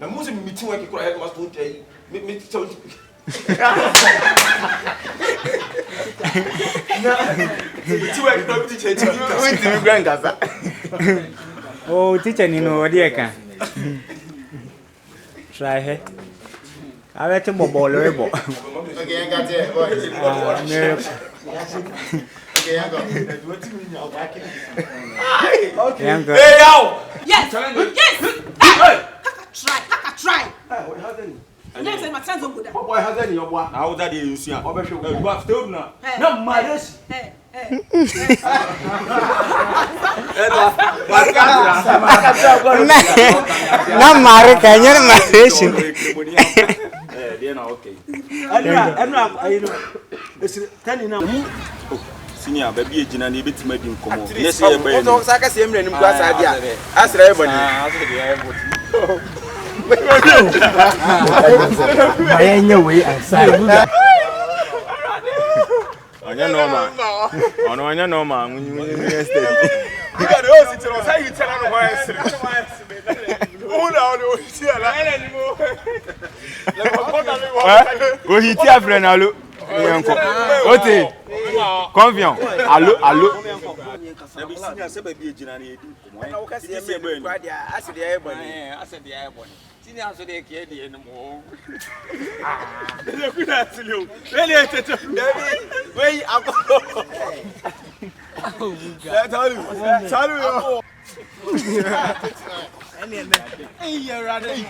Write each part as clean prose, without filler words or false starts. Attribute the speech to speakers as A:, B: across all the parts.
A: Na mo se me meeting work kura head must don't tell me tell you.
B: Oh, teacher, you know, dear can. Try it. I let him ball or okay,
C: I got it.
B: Okay, I'm good.
A: Hey, yo!
D: Yes! Try! Next time, my son's on good.
A: Boy, has any your boy? How that you see? I'll bet you have still now.
D: No,
A: my race.
B: Not married, can you imagine?
A: Okay. I know. Senior, baby, a gin bit made in common. Yes, I can see him in class idea. Ask everybody.
B: I ain't no way outside.
A: I know, man. I know, man. When you yesterday, you got to sit on how you tell her why. Oh, no, see a line anymore. Go hit your friend, hello. Ote, confiant. Allô. I said, baby, Jinani. I said, the airborne. Senior, so they can't do anymore. Look at you. Really, wait, I'm going. Hey, you're running.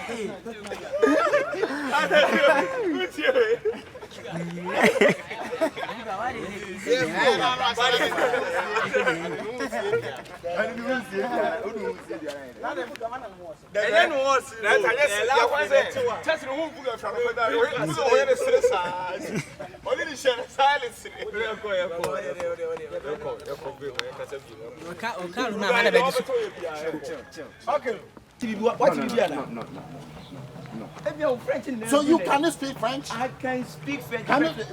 C: So you cannot speak French?
A: I can speak French.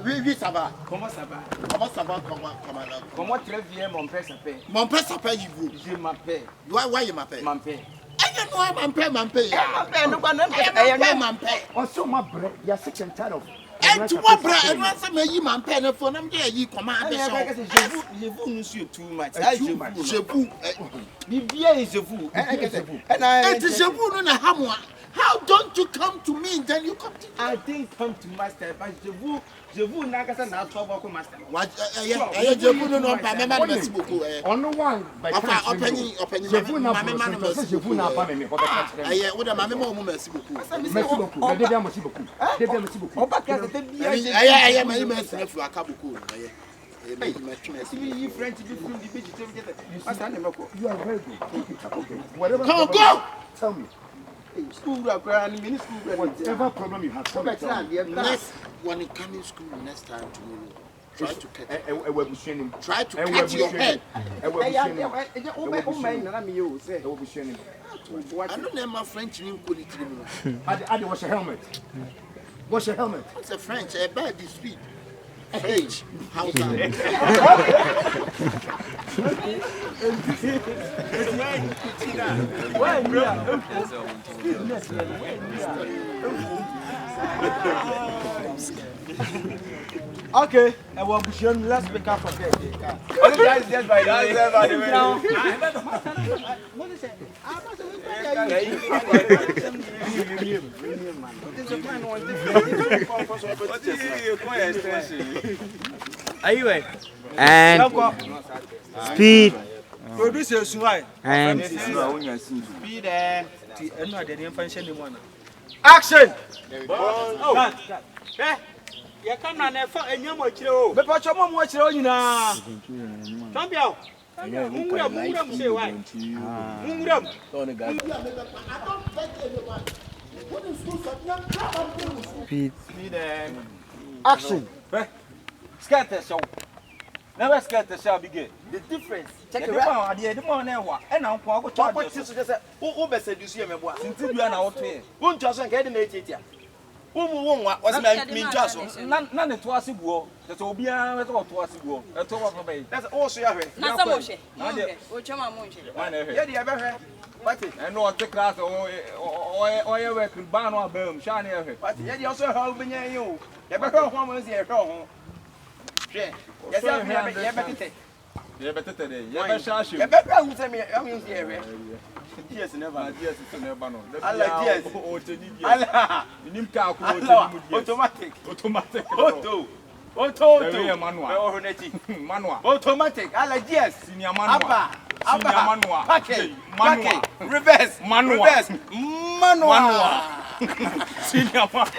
C: Oui, ça va.
A: Comment ça va?
C: Comment ça va?
A: Comment très bien, mon père s'appelle?
C: Mon père s'appelle Yves.
A: Je m'appelle.
C: Why you m'appelle?
A: Mon père.
C: Mon père. Mon père.
B: Also, my bread, you're sick and tired of.
C: And to what bread? And once I may you my pen for them there, you command.
A: Je vous monsieur too much.
C: Je vous.
A: Bien, je vous.
C: And je vous no hamwa. How don't you come to me then you come to me?
A: I didn't come to master, but je vous n'agasa na trouble comme master.
C: What je vous no pas même merci beaucoup.
B: On one by
C: open
B: je vous n'a pas même
C: ou de maman mo merci beaucoup.
B: Merci beaucoup. Merci beaucoup. Merci beaucoup.
A: On pas que c'était bien.
C: Mais merci aka beaucoup. You are
B: very good.
C: Come on, go!
B: Tell me.
C: School,
B: whatever problem you have, tell me.
C: Next, when you come in school next time tomorrow, try to cut your head. I don't know my French name.
B: Adi, what's your helmet? What's your helmet?
C: It's a French, a bad speed. French. How's that?
A: Okay, I want to show you. Let's pick up for that. That's just by the way.
B: And speed.
A: Producers, why?
B: And
A: speed and action. You come and and you watch you. But what your mom watch you now? Champion. Say why?
B: speed.
A: Action. Scatter the show. Never scatter the show begin. The difference. Check it out. The morning and I'm going to talk about this. Who best said you see me? Since you are out here. Won't just get in it. Who was mean just none to us. That's all be a to us. That's also your way. What?
E: And no the class or work ban or boom, shiny.
A: What? You also help me you. You better one was here. Yes,
E: Yeah, but today, yeah, shash you.
A: You better tell me I'm using here. Yes, never.
E: Yes, it's never known.
A: I like yes.
E: Allah. You need
A: automatic.
E: Automatic.
A: Auto.
E: Manual.
A: Automatic. I like yes.
E: Senior manual. Senior manual.
A: Packet. Reverse.
E: Manual.
A: Reverse. Manual.
E: Senior manual.